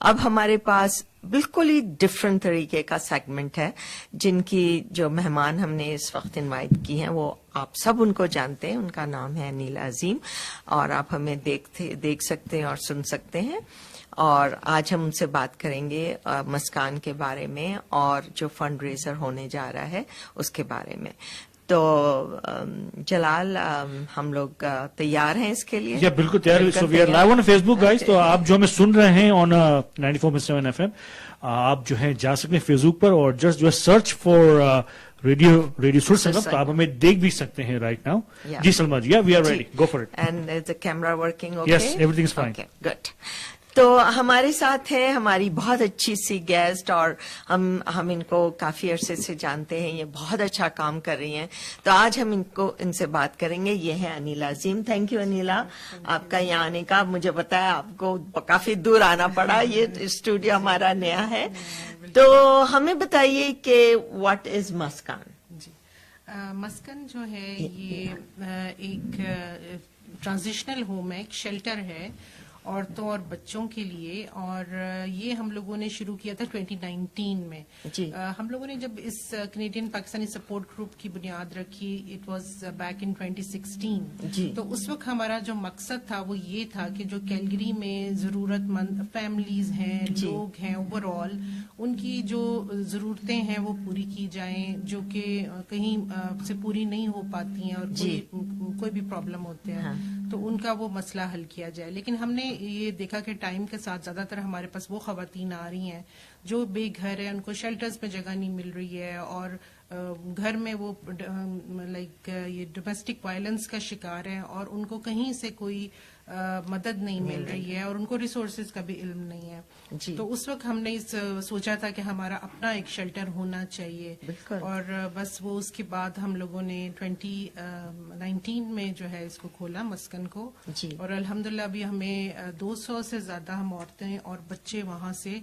اب ہمارے پاس بالکل ہی ڈفرینٹ طریقے کا سیگمنٹ ہے. جن کی جو مہمان ہم نے اس وقت انوائٹ کی ہیں وہ آپ سب ان کو جانتے ہیں. ان کا نام ہے انیلا عظیم اور آپ ہمیں دیکھ سکتے ہیں اور سن سکتے ہیں. اور آج ہم ان سے بات کریں گے مسکان کے بارے میں اور جو فنڈ ریزر ہونے جا رہا ہے اس کے بارے میں. تو جلال ہم لوگ تیار ہیں اس کے لیے؟ بالکل تیار. So we are live on Facebook guys. تو آپ جو ہمیں سن رہے ہیں آن 94.7 FM, آپ جو ہے جا سکتے ہیں فیس بک پر اور جسٹ جو ہے search for radio Sur Sangam, تو آپ ہمیں دیکھ بھی سکتے ہیں رائٹ ناؤ. جی Salma ji, we are ready, go for it. And is the camera working? Yes, everything is fine. Good. تو ہمارے ساتھ ہے ہماری بہت اچھی سی گیسٹ اور ہم ان کو کافی عرصے سے جانتے ہیں. یہ بہت اچھا کام کر رہی ہیں. تو آج ہم ان سے بات کریں گے. یہ ہے انیلا عظیم. تھینک یو انیلا آپ کا یہاں آنے کا. مجھے بتایا آپ کو کافی دور آنا پڑا, یہ اسٹوڈیو ہمارا نیا ہے. تو ہمیں بتائیے کہ واٹ از مسکان؟ جی, مسکن جو ہے یہ ایک ٹرانزیشنل ہوم ہے, ایک شیلٹر ہے عورتوں اور بچوں کے لیے. اور یہ ہم لوگوں نے شروع کیا تھا 2019 میں. جی. ہم لوگوں نے جب اس کینیڈین پاکستانی سپورٹ گروپ کی بنیاد رکھی, اٹ واز بیک ان 2016. جی. تو اس وقت ہمارا جو مقصد تھا وہ یہ تھا کہ جو کیلگری میں ضرورت مند فیملیز ہیں, لوگ ہیں, اوور آل ان کی جو ضرورتیں ہیں وہ پوری کی جائیں, جو کہ کہیں سے پوری نہیں ہو پاتی ہیں اور کوئی بھی پرابلم ہوتے ہیں تو ان کا وہ مسئلہ حل کیا جائے. لیکن ہم نے یہ دیکھا کہ ٹائم کے ساتھ زیادہ تر ہمارے پاس وہ خواتین آ رہی ہیں جو بے گھر ہیں, ان کو شیلٹرز میں جگہ نہیں مل رہی ہے اور گھر میں وہ لائک یہ ڈومیسٹک وائلنس کا شکار ہیں اور ان کو کہیں سے کوئی مدد نہیں مل رہی ہے اور ان کو ریسورسز کا بھی علم نہیں ہے. تو اس وقت ہم نے سوچا تھا کہ ہمارا اپنا ایک شیلٹر ہونا چاہیے. اور بس وہ اس کے بعد ہم لوگوں نے 2019 میں جو ہے اس کو کھولا مسکن کو. اور الحمدللہ ابھی ہمیں 200 سے زیادہ ہم عورتیں اور بچے وہاں سے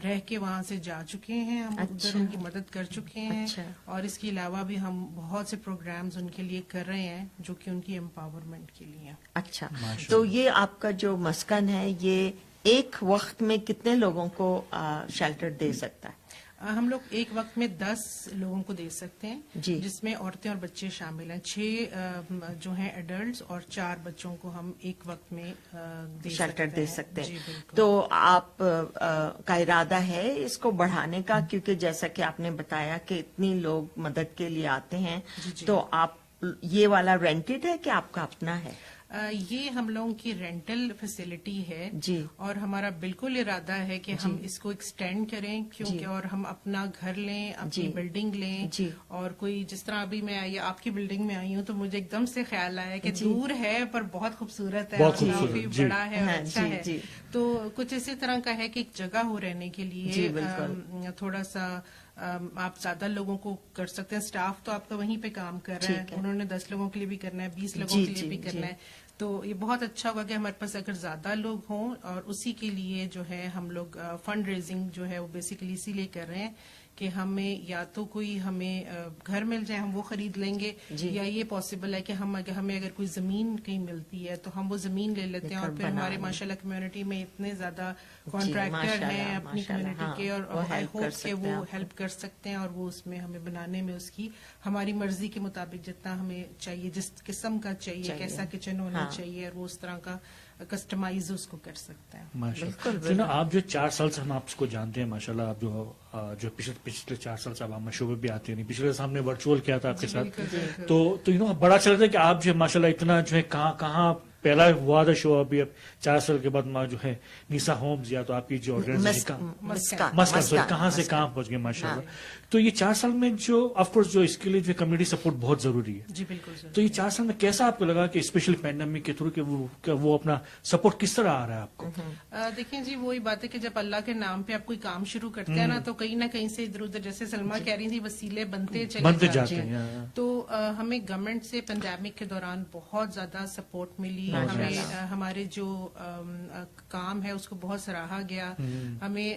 رہ کے وہاں سے جا چکے ہیں. ہم ادھر ان کی مدد کر چکے ہیں. اور اس کے علاوہ بھی ہم بہت سے پروگرامز ان کے لیے کر رہے ہیں جو کہ ان کی امپاورمنٹ کے لیے. اچھا, تو یہ آپ کا جو مسکن ہے یہ ایک وقت میں کتنے لوگوں کو شیلٹر دے سکتا ہے؟ ہم لوگ ایک وقت میں 10 لوگوں کو دے سکتے ہیں. جس میں عورتیں اور بچے شامل ہیں. 6 جو ہیں ایڈلٹس اور 4 بچوں کو ہم ایک وقت میں شیلٹر دے سکتے ہیں. تو آپ کا ارادہ ہے اس کو بڑھانے کا, کیونکہ جیسا کہ آپ نے بتایا کہ اتنی لوگ مدد کے لیے آتے ہیں, تو آپ یہ والا رینٹڈ ہے کہ آپ کا اپنا ہے؟ یہ ہم لوگوں کی رینٹل فیسلٹی ہے. اور ہمارا بالکل ارادہ ہے کہ ہم اس کو ایکسٹینڈ کریں, کیونکہ اور ہم اپنا گھر لیں, اپنی بلڈنگ لیں. اور کوئی جس طرح ابھی میں آپ کی بلڈنگ میں آئی ہوں تو مجھے ایک دم سے خیال آیا کہ دور ہے پر بہت خوبصورت ہے, کافی بڑا ہے اور اچھا ہے. تو کچھ اسی طرح کا ہے کہ ایک جگہ ہو رہنے کے لیے, تھوڑا سا آپ زیادہ لوگوں کو کر سکتے ہیں. اسٹاف تو آپ کا وہیں پہ کام کر رہا ہے, انہوں نے 10 لوگوں کے لیے بھی کرنا ہے, 20 لوگوں کے لیے بھی کرنا ہے. تو یہ بہت اچھا ہوگا کہ ہمارے پاس اگر زیادہ لوگ ہوں, اور اسی کے لیے جو ہے ہم لوگ فنڈ ریزنگ جو ہے وہ بیسیکلی اسی لیے کر رہے ہیں کہ ہمیں یا تو کوئی ہمیں گھر مل جائے, ہم وہ خرید لیں گے, یا یہ پاسبل ہے کہ ہمیں اگر کوئی زمین کہیں ملتی ہے تو ہم وہ زمین لے لیتے ہیں. اور پھر ہمارے ماشاءاللہ کمیونٹی میں اتنے زیادہ کانٹریکٹر ہیں اپنی کمیونٹی کے, اور آئی ہوپ کہ وہ ہیلپ کر سکتے ہیں اور وہ اس میں ہمیں بنانے میں اس کی ہماری مرضی کے مطابق جتنا ہمیں چاہیے, جس قسم کا چاہیے, کیسا کچن ہونا چاہیے, اور وہ اس طرح کا کسٹمائز اس کو کر سکتا ہے. ماشاءاللہ. آپ جو 4 سال سے ہم آپ کو جانتے ہیں ماشاءاللہ, آپ جو پچھلے 4 سال سے آپ شعبے بھی آتے ہیں, پچھلے سال ہم نے ورچوئل کیا تھا آپ کے ساتھ, تو بڑا اچھا لگتا ہے کہ آپ جو ماشاءاللہ اتنا جو ہے کہاں پہلا ہوا تھا شو, ابھی اب 4 سال کے بعد جو ہے نیسا ہومز یا تو آپ کی جو مسکن کہاں سے کہاں پہنچ گئے ماشاءاللہ. تو یہ 4 سال میں جو آف کورس جو اس کے لیے جو کمیونٹی سپورٹ بہت ضروری ہے. جی بالکل. تو یہ 4 سال میں کیسا آپ کو لگا کہ اسپیشلی پینڈیمک کے تھرو کہ وہ اپنا سپورٹ کس طرح آ رہا ہے آپ کو؟ دیکھیں جی, وہی بات ہے کہ جب اللہ کے نام پہ آپ کوئی کام شروع کرتے ہیں نا, تو کہیں نہ کہیں سے ادھر ادھر, جیسے سلما کہہ رہی تھی, وسیلے بنتے چلے جاتے ہیں. تو ہمیں گورنمنٹ سے پینڈیمک کے دوران بہت زیادہ سپورٹ ملی. ہمیں ہمارے جو کام ہے اس کو بہت سراہا گیا. ہمیں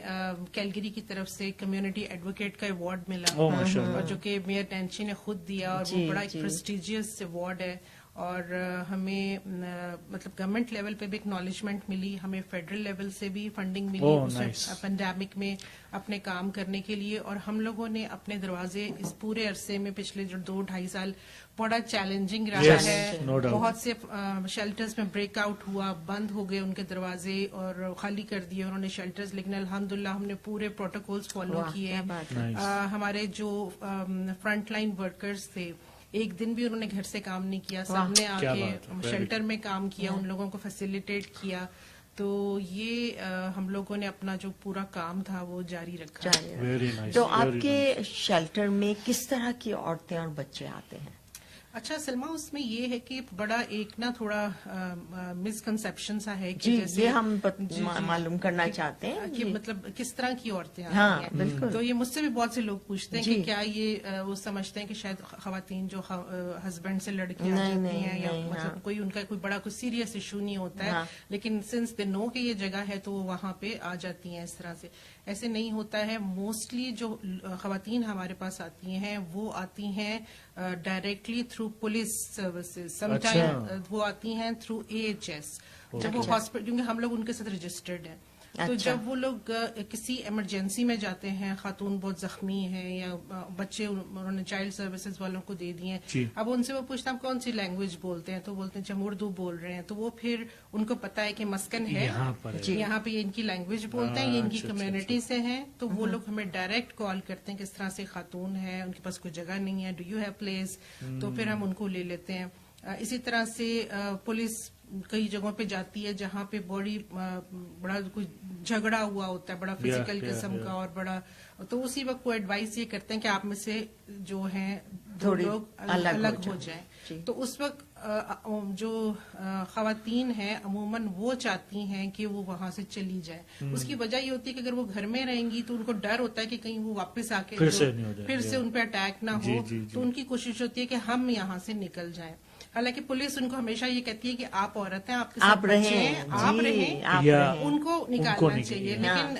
کیلگری کی طرف سے کمیونٹی ایڈوکیٹ کا ایوارڈ ملا, اور جو کہ میئر ٹینچی نے خود دیا, اور وہ بڑا ایک پریسٹیجیس ایوارڈ ہے. اور ہمیں مطلب گورنمنٹ لیول پہ بھی ایکنالجمنٹ ملی, ہمیں فیڈرل لیول سے بھی فنڈنگ ملی پینڈیمک میں اپنے کام کرنے کے لیے. اور ہم لوگوں نے اپنے دروازے اس پورے عرصے میں پچھلے جو 2-2.5 سال بڑا چیلنجنگ رہا ہے. بہت سے شیلٹرز میں بریک آؤٹ ہوا, بند ہو گئے ان کے دروازے اور خالی کر دیے انہوں نے شیلٹرز, لیکن الحمدللہ ہم نے پورے پروٹوکولز فالو کیے. ہمارے جو فرنٹ لائن ورکرز تھے ایک دن بھی انہوں نے گھر سے کام نہیں کیا, سب نے آ کے شیلٹر میں کام کیا, ان لوگوں کو فیسیلیٹیٹ کیا. تو یہ ہم لوگوں نے اپنا جو پورا کام تھا وہ جاری رکھا. تو آپ کے شیلٹر میں کس طرح کی عورتیں اور بچے آتے ہیں؟ اچھا سلما, اس میں یہ ہے کہ بڑا ایک نا تھوڑا مسکنسپشن سا ہے کہ جیسے ہم معلوم کرنا چاہتے ہیں کہ مطلب کس طرح کی عورتیں آتی ہیں. تو یہ مجھ سے بھی بہت سے لوگ پوچھتے ہیں کہ کیا یہ وہ سمجھتے ہیں کہ شاید خواتین جو ہسبینڈ سے لڑکیاں جاتی ہیں یا مطلب کوئی ان کا کوئی بڑا کوئی سیریس ایشو نہیں ہوتا ہے, لیکن سنس دے نو کہ یہ جگہ ہے تو وہ وہاں پہ آ جاتی ہیں اس طرح سے. ایسے نہیں ہوتا ہے. موسٹلی جو خواتین ہمارے پاس آتی ہیں وہ آتی ہیں directly through police services, some time وہ آتی ہیں تھرو AHS, جب وہ ہاسپٹل, کیونکہ ہم لوگ ان کے ساتھ رجسٹرڈ ہیں. تو جب وہ لوگ کسی ایمرجنسی میں جاتے ہیں, خاتون بہت زخمی ہے یا بچے انہوں نے چائلڈ سروسز والوں کو دے دیے ہیں, اب ان سے وہ پوچھتے ہیں آپ کون سی لینگویج بولتے ہیں, تو بولتے ہیں ہم اردو بول رہے ہیں. تو وہ پھر ان کو پتا ہے کہ مسکن ہے یہاں پہ یہ ان کی لینگویج بولتے ہیں, یہ ان کی کمیونٹی سے ہیں, تو وہ لوگ ہمیں ڈائریکٹ کال کرتے ہیں کہ اس طرح سے خاتون ہے, ان کے پاس کوئی جگہ نہیں ہے, ڈو یو ہیو پلیس, تو پھر ہم ان کو لے لیتے ہیں. اسی طرح سے پولیس کئی جگہوں پہ جاتی ہے جہاں پہ بڑا کوئی جھگڑا ہوا ہوتا ہے, بڑا فزیکل قسم کا اور بڑا, تو اسی وقت وہ ایڈوائز یہ کرتے ہیں کہ آپ میں سے جو ہیں دو لوگ الگ ہو جائیں. تو اس وقت جو خواتین ہیں عموماً وہ چاہتی ہیں کہ وہ وہاں سے چلی جائیں. اس کی وجہ یہ ہوتی ہے کہ اگر وہ گھر میں رہیں گی تو ان کو ڈر ہوتا ہے کہ کہیں وہ واپس آ کے پھر سے ان پہ اٹیک نہ ہو, تو ان کی کوشش ہوتی ہے کہ ہم یہاں سے نکل جائیں. حالانکہ پولیس ان کو ہمیشہ یہ کہتی ہے کہ آپ عورت ہیں, آپ کے ساتھ بچے ہیں, آپ رہیں, ان کو نکالنا چاہیے. لیکن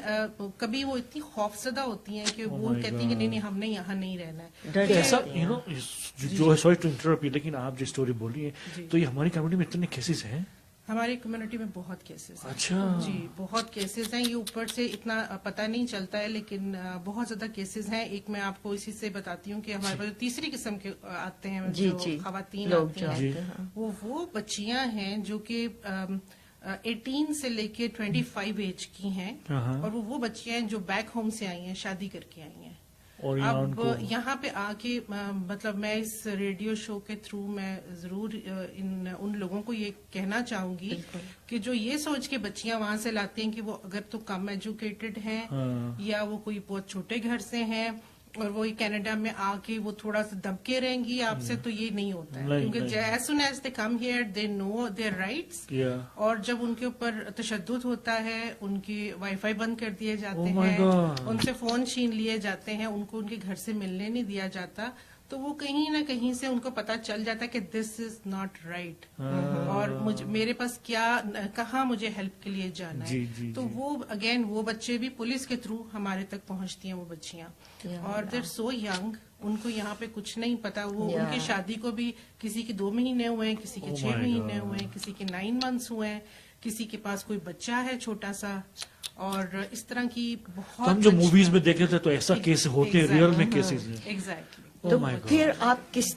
کبھی وہ اتنی خوفزدہ ہوتی ہیں کہ وہ کہتی ہیں کہ نہیں ہم نے یہاں نہیں رہنا ہے. جو سوری ٹو انٹرپٹ, لیکن آپ جو اسٹوری بولی ہے تو یہ ہماری کمیونٹی میں اتنے کیسز ہیں. ہماری کمیونٹی میں بہت کیسز ہیں. اچھا جی بہت کیسز ہیں. یہ اوپر سے اتنا پتہ نہیں چلتا ہے لیکن بہت زیادہ کیسز ہیں. ایک میں آپ کو اسی سے بتاتی ہوں کہ ہمارے پاس تیسری قسم کے آتے ہیں جو خواتین آتی ہیں, وہ بچیاں ہیں جو کہ 18 سے لے کے 25 ایج کی ہیں, اور وہ بچیاں ہیں جو بیک ہوم سے آئی ہیں, شادی کر کے آئی ہیں. اب یہاں پہ آ کے مطلب میں اس ریڈیو شو کے تھرو میں ضرور ان لوگوں کو یہ کہنا چاہوں گی کہ جو یہ سوچ کے بچیاں وہاں سے لاتی ہیں کہ وہ اگر تو کم ایجوکیٹڈ ہیں یا وہ کوئی بہت چھوٹے گھر سے ہیں اور وہ کینیڈا میں آ کے وہ تھوڑا سا دب کے رہیں گی آپ سے, تو یہ نہیں ہوتا ہے. کیونکہ as soon as they come here they know their rights, اور جب ان کے اوپر تشدد ہوتا ہے, ان کی وائی فائی بند کر دیے جاتے ہیں, ان سے فون چھین لیے جاتے ہیں, ان کو ان کے گھر سے ملنے نہیں دیا جاتا, تو وہ کہیں نہ کہیں سے ان کو پتا چل جاتا ہے کہ دس از ناٹ رائٹ, اور میرے پاس کہاں مجھے ہیلپ کے لیے جانا ہے. تو وہ اگین وہ بچے بھی پولیس کے تھرو ہمارے تک پہنچتی ہیں وہ بچیاں, اور دیر سو ینگ, ان کو یہاں پہ کچھ نہیں پتا. وہ ان کی شادی کو بھی کسی کے 2 مہینے ہوئے ہیں, کسی کے 6 مہینے ہوئے ہیں, کسی کے 9 months ہوئے ہیں, کسی کے پاس کوئی بچہ ہے چھوٹا سا, اور اس طرح کی بہت. ہم جو موویز میں دیکھے تھے تو ایسا کیس ہوتے ہیں, ریئل میں کیسز ہیں. ایگزیکٹلی. تو پھر آپ کس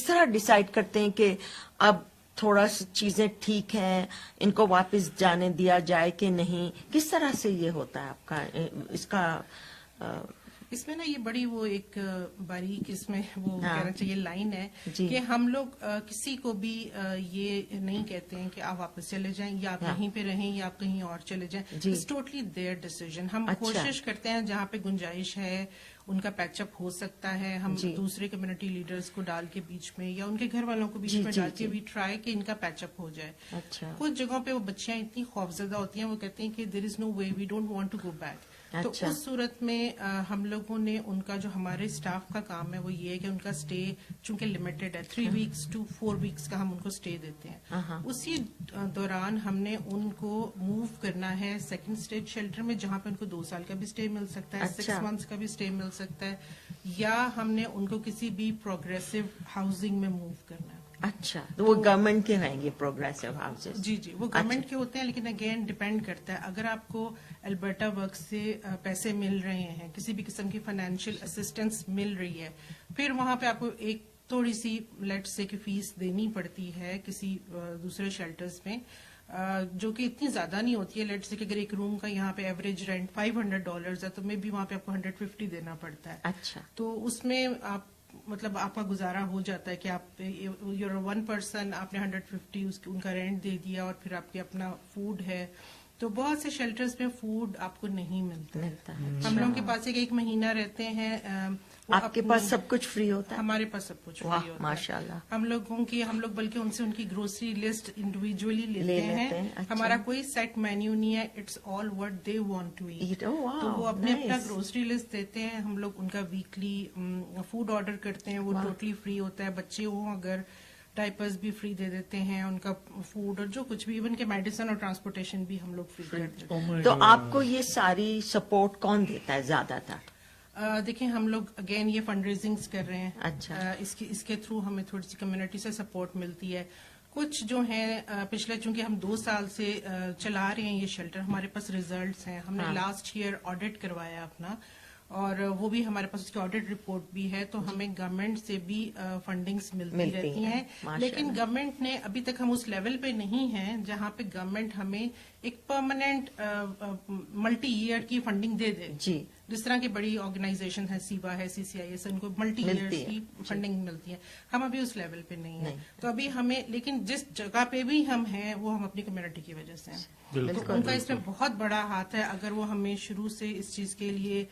طرح ڈیسائیڈ کرتے ہیں کہ اب تھوڑا سا چیزیں ٹھیک ہیں, ان کو واپس جانے دیا جائے کہ نہیں؟ کس طرح سے یہ ہوتا ہے آپ کا اس کا؟ اس میں نا یہ بڑی وہ ایک باریک اس میں وہ کہنا چاہیے لائن ہے کہ ہم لوگ کسی کو بھی یہ نہیں کہتے ہیں کہ آپ واپس چلے جائیں یا آپ یہیں پہ رہیں یا آپ کہیں اور چلے جائیں. It's totally their decision. ہم کوشش کرتے ہیں جہاں پہ گنجائش ہے ان کا پیچ اپ ہو سکتا ہے, ہم دوسرے کمیونٹی لیڈرز کو ڈال کے بیچ میں یا ان کے گھر والوں کو بیچ میں ڈال کے بھی ٹرائی کہ ان کا پیچ اپ ہو جائے. کچھ جگہوں پہ وہ بچیاں اتنی خوفزدہ ہوتی ہیں, وہ کہتے ہیں کہ there is no way, we don't want to go back. تو اس صورت میں ہم لوگوں نے ان کا جو ہمارے اسٹاف کا کام ہے وہ یہ ہے کہ ان کا اسٹے چونکہ لمیٹڈ ہے, 3 weeks to 4 weeks کا ہم ان کو اسٹے دیتے ہیں. اسی دوران ہم نے ان کو موو کرنا ہے سیکنڈ اسٹیج شیلٹر میں, جہاں پہ ان کو 2 سال کا بھی اسٹے مل سکتا ہے, 6 months کا بھی اسٹے مل سکتا ہے, یا ہم نے ان کو کسی بھی پروگریسو ہاؤسنگ میں موو کرنا اچھا تو وہ گورنمنٹ کے رہیں گے پروگریسو ہاؤسز؟ جی جی وہ گورنمنٹ کے ہوتے ہیں، لیکن اگین ڈیپینڈ کرتا ہے. اگر آپ کو البرٹا ورک سے پیسے مل رہے ہیں، کسی بھی قسم کی فائنینشیل اسسٹنس مل رہی ہے، پھر وہاں پہ آپ کو ایک تھوڑی سی لیٹ سے کہ فیس دینی پڑتی ہے کسی دوسرے شیلٹرز میں، جو کہ اتنی زیادہ نہیں ہوتی ہے. لیٹ سے کہ اگر ایک روم کا یہاں پہ ایوریج رینٹ $500 ہے تو میں بھی وہاں پہ آپ کو $150 دینا پڑتا ہے. اچھا تو اس میں آپ مطلب آپ کا گزارا ہو جاتا ہے کہ آپ یور ون پرسن، آپ نے $150 ان کا رینٹ دے دیا، اور پھر آپ کے اپنا فوڈ ہے. تو بہت سے شیلٹرز میں فوڈ آپ کو نہیں ملتا ہے. ہم لوگوں کے پاس ایک مہینہ رہتے ہیں. آپ کے پاس سب کچھ فری ہوتا ہے؟ ہمارے پاس سب کچھ فری ہوتا ہے ماشاء اللہ. ہم لوگ بلکہ ان سے ان کی گروسری لسٹ انڈیویجلی لیتے ہیں. ہمارا کوئی سیٹ مینیو نہیں ہے، it's all what they want to eat. تو وہ اپنا گروسری لسٹ دیتے ہیں، ہم لوگ ان کا ویکلی فوڈ آرڈر کرتے ہیں، وہ ٹوٹلی فری ہوتا ہے. بچے ہوں اگر ڈائپرز بھی فری دے دیتے ہیں، ان کا فوڈ اور جو کچھ بھی، ایون کے میڈیسن اور ٹرانسپورٹیشن بھی ہم لوگ فری کرتے ہیں. تو آپ کو یہ ساری سپورٹ کون دیتا ہے زیادہ تر؟ دیکھیں ہم لوگ اگین یہ فنڈ ریزنگس کر رہے ہیں. اچھا اس کے تھرو ہمیں تھوڑی سی کمیونٹی سے سپورٹ ملتی ہے. کچھ جو ہیں پچھلے، چونکہ ہم 2 سال سے چلا رہے ہیں یہ شیلٹر، ہمارے پاس ریزلٹس ہیں. ہم نے لاسٹ ایئر آڈٹ کروایا اپنا، اور وہ بھی ہمارے پاس اس کی آڈٹ رپورٹ بھی ہے. تو ہمیں گورنمنٹ سے بھی فنڈنگس ملتی رہتی ہیں، لیکن گورنمنٹ نے ابھی تک ہم اس لیول پہ نہیں ہیں جہاں پہ گورنمنٹ ہمیں ایک پرماننٹ ملٹی ایئر کی فنڈنگ دے دے. جی جس طرح کی بڑی آرگنائزیشن ہے، سیبا ہے، CCIS، ان کو ملٹی ایئرس کی فنڈنگ ملتی ہے. ہم ابھی اس لیول پہ نہیں ہیں. تو ابھی ہمیں، لیکن جس جگہ پہ بھی ہم ہیں وہ ہم اپنی کمیونٹی کی وجہ سے ہیں. تو ان کا اس میں بہت بڑا ہاتھ ہے. اگر وہ ہمیں شروع سے اس چیز کے لیے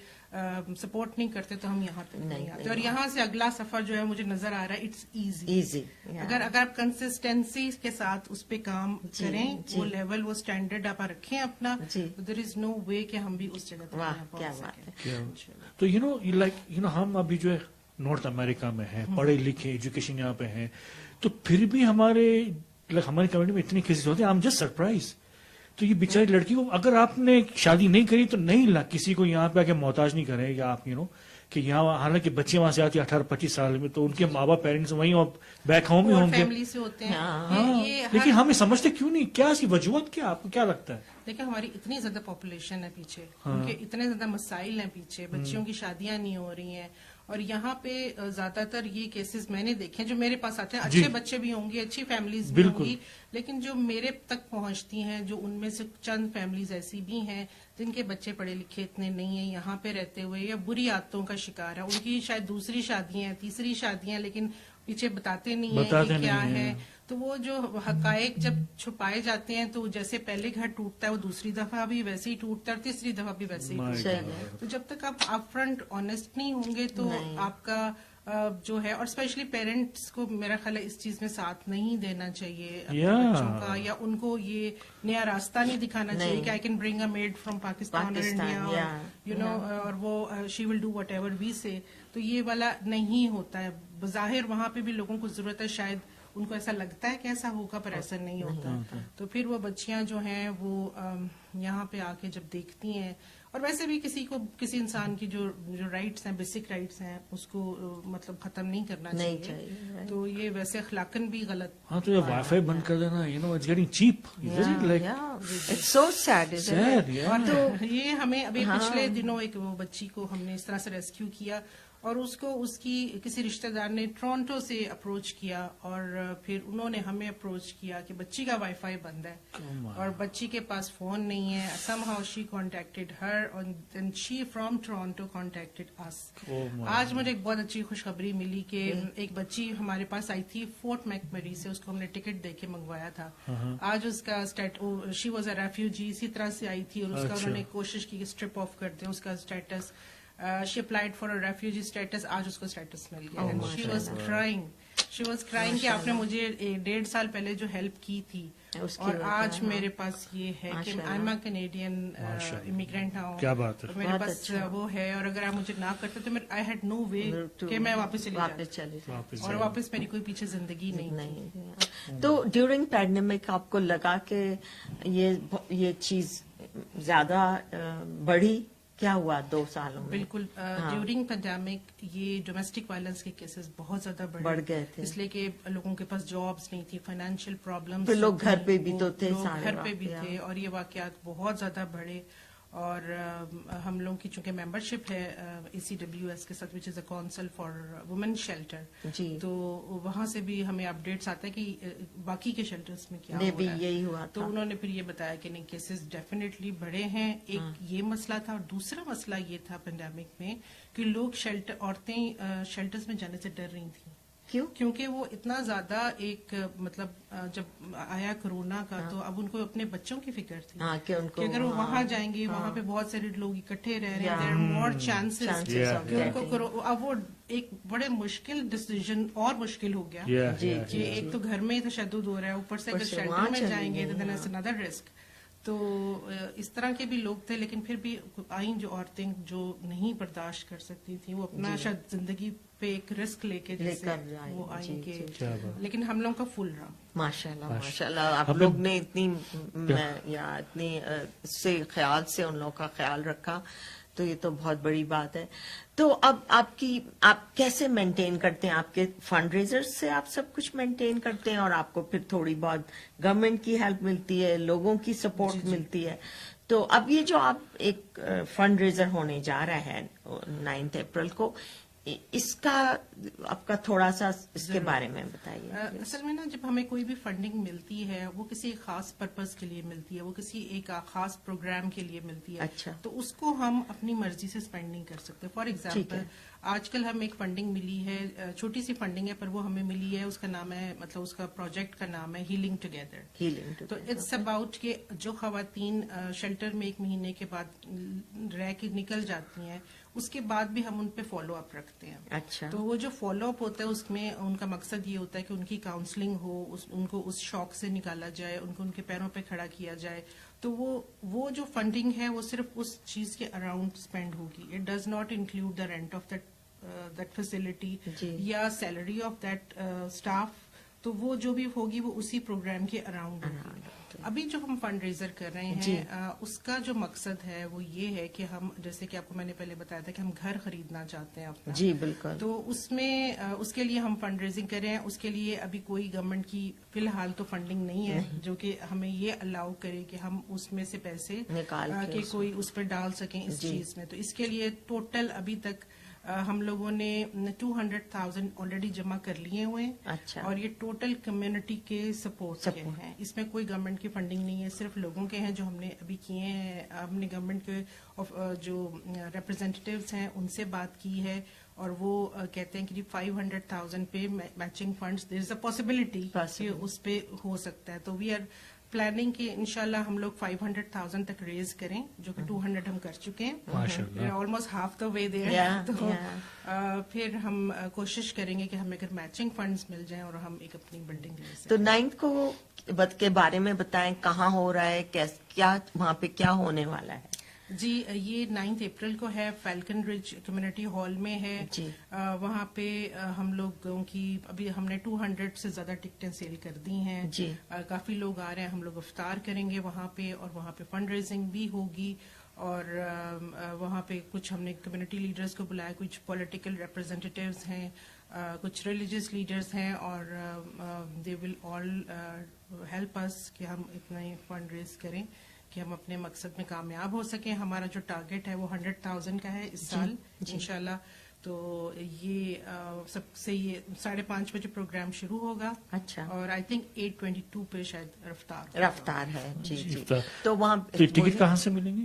سپورٹ نہیں کرتے تو ہم یہاں تک نہیں آتے. اور یہاں سے اگلا سفر جو ہے مجھے نظر آ رہا ہے اٹس ایزی. اگر آپ کنسسٹینسی کے ساتھ اس پہ کام کریں، وہ لیول، وہ اسٹینڈرڈ آپ رکھیں اپنا، دیر از نو وے کہ ہم بھی اس جگہ تک پہنچ سکیں. تو ہم ابھی جو ہے نارتھ امریکہ میں ہیں، پڑھے لکھے، ایجوکیشن یہاں پہ ہیں، تو پھر بھی ہماری کمیونٹی میں اتنی کیسز ہوتے ہیں. I am just surprise. تو یہ بیچاری لڑکی کو، اگر آپ نے شادی نہیں کری تو نہیں کسی کو یہاں پہ آ کے محتاج نہیں کرے گا آپ کہ یہاں، حالانکہ بچے وہاں سے آتے ہیں 18-25 سال میں، تو ان کے ماں باپ پیرنٹس وہیں بیک ہوم ہی ہوں گے، فیملی سے ہوتے ہیں. لیکن ہم سمجھتے کیوں نہیں؟ کیا اس کی وجوہات کیا؟ آپ کو کیا لگتا ہے؟ دیکھیں ہماری اتنی زیادہ پاپولیشن ہے پیچھے، ان کے اتنے زیادہ مسائل ہیں پیچھے، بچیوں کی شادیاں نہیں ہو رہی ہیں. اور یہاں پہ زیادہ تر یہ کیسز میں نے دیکھے ہیں جو میرے پاس آتے ہیں. اچھے بچے بھی ہوں گے، اچھی فیملیز بھی ہوں گی، لیکن جو میرے تک پہنچتی ہیں، جو ان میں سے چند فیملیز ایسی بھی ہیں جن کے بچے پڑھے لکھے اتنے نہیں ہیں، یہاں پہ رہتے ہوئے یا بری عادتوں کا شکار ہے. ان کی شاید دوسری شادیاں ہیں، تیسری شادیاں، لیکن پیچھے بتاتے نہیں ہیں کہ کیا ہے. تو وہ جو حقائق جب چھپائے جاتے ہیں تو جیسے پہلے گھر ٹوٹتا ہے وہ دوسری دفعہ بھی ویسے ہی ٹوٹتا ہے، اور تیسری دفعہ بھی ویسے ہی ٹوٹتا ہے. تو جب تک آپ اپ فرنٹ آنےسٹ نہیں ہوں گے تو آپ کا جو ہے، اور اسپیشلی پیرنٹس کو میرا خیال ہے اس چیز میں ساتھ نہیں دینا چاہیے اپنے بچوں کا، یا ان کو یہ نیا راستہ نہیں دکھانا چاہیے کہ I can bring a made from Pakistan اور انڈیا، اور وہ شی will do what ever we سے. تو یہ والا نہیں ہوتا ہے. بظاہر وہاں پہ بھی لوگوں کو ضرورت ہے، شاید ان کو ایسا لگتا ہے کہ ایسا ہوگا، پر ایسا نہیں ہوتا. تو پھر وہ بچیاں جو ہیں وہ یہاں پہ آ کے جب دیکھتی ہیں، اور ویسے بھی کسی انسان کی جو رائٹس ہیں، بیسک رائٹس ہیں، اس کو مطلب ختم نہیں کرنا چاہیے. تو یہ ویسے اخلاقاً بھی غلط. ہاں تو یہ وائی فائی بند کر دینا، it's getting cheap. It's so sad. تو یہ ہمیں ابھی پچھلے دنوں ایک وہ بچی کو ہم نے اس طرح سے ریسکیو کیا، اور اس کو اس کی کسی رشتہ دار نے ٹورانٹو سے اپروچ کیا، اور پھر انہوں نے ہمیں اپروچ کیا کہ بچی کا وائی فائی بند ہے اور بچی کے پاس فون نہیں ہے. Somehow she contacted her and she from Toronto contacted us. آج مجھے ایک بہت اچھی خوشخبری ملی کہ ایک بچی ہمارے پاس آئی تھی فورٹ میکمری سے، اس کو ہم نے ٹکٹ دے کے منگوایا تھا. آج اس کا شی واز اے ریفیوجی، اسی طرح سے آئی تھی، اور اس کا انہوں نے کوشش کی کہ اسٹرپ آف کر دیں اس کا status. She applied for a refugee status. آج اس کو اسٹیٹس مل گیا. And she was crying کہ آپ نے مجھے 1.5 سال پہلے جو ہیلپ کی تھی، اور آج میرے پاس یہ ہے کہ I'm a Canadian immigrant ہوں. کیا بات ہے. میرے پاس وہ ہے، اور اگر آپ مجھے نہ کرتے تو I had no way کہ میں واپس چلی جاتی، اور واپس میری کوئی پیچھے زندگی نہیں. تو ڈیورنگ پینڈیمک آپ کو لگا کہ یہ چیز زیادہ بڑھی کیا ہوا 2 سالوں میں؟ بالکل ڈیورنگ پینڈیمک یہ ڈومیسٹک وائلنس کے کیسز بہت زیادہ بڑھ گئے تھے، اس لیے کہ لوگوں کے پاس جابس نہیں تھی، فائنینشیل پرابلمس، لوگ گھر پہ بھی تو تھے، گھر پہ بھی تھے، اور یہ واقعات بہت زیادہ بڑھے. اور ہم لوگوں کی چونکہ ممبرشپ ہے ECWS کے ساتھ، وچ از اے کونسل فار وومن شیلٹر، تو وہاں سے بھی ہمیں اپڈیٹس آتا ہے کہ باقی کے شیلٹرز میں کیا ہو رہا ہے. تو انہوں نے پھر یہ بتایا کہ نہیں، کیسز ڈیفینیٹلی بڑے ہیں. ایک یہ مسئلہ تھا، اور دوسرا مسئلہ یہ تھا پینڈیمک میں کہ لوگ عورتیں شیلٹرز میں جانے سے ڈر رہی تھیں. کیونکہ وہ اتنا زیادہ ایک مطلب جب آیا کورونا کا تو اب ان کو اپنے بچوں کی فکر تھی کہ اگر وہ وہاں جائیں گے، وہاں پہ بہت سارے لوگ اکٹھے رہ رہے ہیں، دیر آر مور چانسز کہ ان کو. اب وہ ایک بڑے مشکل ڈیسیژن اور مشکل ہو گیا کہ ایک تو گھر میں تشدد ہو رہا ہے، اوپر سے اگر شیلٹر میں جائیں گے تو دین اٹس انادر رسک. تو اس طرح کے بھی لوگ تھے، لیکن پھر بھی آئیں جو عورتیں جو نہیں برداشت کر سکتی تھیں، وہ اپنا شاید زندگی پہ ایک رسک لے کے وہ آئیں گے. لیکن ہم لوگوں کا فل رہا. ماشاءاللہ ماشاءاللہ، آپ لوگ نے اتنی سے خیال سے ان لوگوں کا خیال رکھا، تو یہ تو بہت بڑی بات ہے. تو اب آپ کیسے مینٹین کرتے ہیں؟ آپ کے فنڈ ریزر سے آپ سب کچھ مینٹین کرتے ہیں، اور آپ کو پھر تھوڑی بہت گورنمنٹ کی ہیلپ ملتی ہے، لوگوں کی سپورٹ ملتی ہے. تو اب یہ جو آپ ایک فنڈ ریزر ہونے جا رہا ہے 9 اپریل کو، اس کا آپ کا تھوڑا سا اس کے بارے میں بتائیے. اصل میں نا، جب ہمیں کوئی بھی فنڈنگ ملتی ہے وہ کسی خاص پرپز کے لیے ملتی ہے، وہ کسی ایک خاص پروگرام کے لیے ملتی ہے. اچھا. تو اس کو ہم اپنی مرضی سے اسپینڈ نہیں کر سکتے. فار ایگزامپل آج کل ہمیں ایک فنڈنگ ملی ہے، چھوٹی سی فنڈنگ ہے، پر وہ ہمیں ملی ہے، اس کا نام ہے، مطلب اس کا پروجیکٹ کا نام ہے ہیلنگ ٹوگیدر. تو اٹس اباؤٹ کہ جو خواتین شیلٹر میں 1 مہینے کے بعد رہ کے نکل جاتی ہیں، اس کے بعد بھی ہم ان پہ فالو اپ رکھتے ہیں. اچھا. تو وہ جو فالو اپ ہوتا ہے اس میں ان کا مقصد یہ ہوتا ہے کہ ان کی کاؤنسلنگ ہو، ان کو اس شوق سے نکالا جائے، ان کو ان کے پیروں پہ کھڑا کیا جائے. تو وہ جو فنڈنگ ہے وہ صرف اس چیز کے اراؤنڈ اسپینڈ ہوگی. It does not include the rent of that facility یا سیلری آف دیٹ اسٹاف. تو وہ جو بھی ہوگی وہ اسی پروگرام کے اراؤنڈ ہوگی. ابھی جو ہم فنڈ ریزر کر رہے ہیں اس کا جو مقصد ہے وہ یہ ہے کہ ہم، جیسے کہ آپ کو میں نے پہلے بتایا تھا کہ ہم گھر خریدنا چاہتے ہیں اپنا. جی بالکل. تو اس میں اس کے لیے ہم فنڈ ریزنگ کر رہے ہیں. اس کے لیے ابھی کوئی گورنمنٹ کی فی الحال تو فنڈنگ نہیں ہے جو کہ ہمیں یہ الاؤ کرے کہ ہم اس میں سے پیسے نکال کے کوئی اس پہ ڈال سکیں اس چیز میں. تو اس کے لیے ٹوٹل ابھی تک ہم لوگوں نے 200,000 آلریڈی جمع کر لیے ہوئے ہیں. اچھا. اور یہ ٹوٹل کمیونٹی کے سپورٹ کے ہیں. اس میں کوئی گورنمنٹ کی فنڈنگ نہیں ہے، صرف لوگوں کے ہیں جو ہم نے ابھی کیے ہیں. ہم نے گورنمنٹ کے جو ریپرزینٹیوز ہیں ان سے بات کی ہے، اور وہ کہتے ہیں کہ 500,000 پہ matching funds there is a possibility کہ اس پہ ہو سکتا ہے. تو وی آر پلاننگ کہ انشاءاللہ ہم لوگ 500,000 تک ریز کریں، جو کہ 200 ہم کر چکے ہیں، آلموسٹ ہاف دا وے دیر. تو پھر ہم کوشش کریں گے کہ ہمیں اگر میچنگ فنڈز مل جائیں اور ہم ایک اپنی بلڈنگ لے سکیں. تو 9 کو کے بارے میں بتائیں، کہاں ہو رہا ہے، کیا وہاں پہ کیا ہونے والا ہے؟ جی یہ 9 اپریل کو ہے، فیلکن رج کمیونٹی ہال میں ہے. وہاں پہ ہم لوگوں کی ابھی ہم نے 200 سے زیادہ ٹکٹیں سیل کر دی ہیں. کافی لوگ آ رہے ہیں. ہم لوگ افطار کریں گے وہاں پہ، اور وہاں پہ فنڈ ریزنگ بھی ہوگی. اور وہاں پہ کچھ ہم نے کمیونٹی لیڈرز کو بلایا، کچھ پولیٹیکل ریپرزینٹیوز ہیں، کچھ ریلیجیس لیڈرز ہیں، اور دے ول آل ہیلپ اس کہ ہم اتنا ہی فنڈ ریز کریں کہ ہم اپنے مقصد میں کامیاب ہو سکیں. ہمارا جو ٹارگیٹ ہے وہ 100,000 کا ہے اس سال انشاءاللہ. تو یہ سب سے یہ 5:30 بجے پروگرام شروع ہوگا. اچھا. اور آئی تھنک 8:22 پہ شاید رفتار ہے. جی. تو وہاں ٹکٹ کہاں سے ملیں گے؟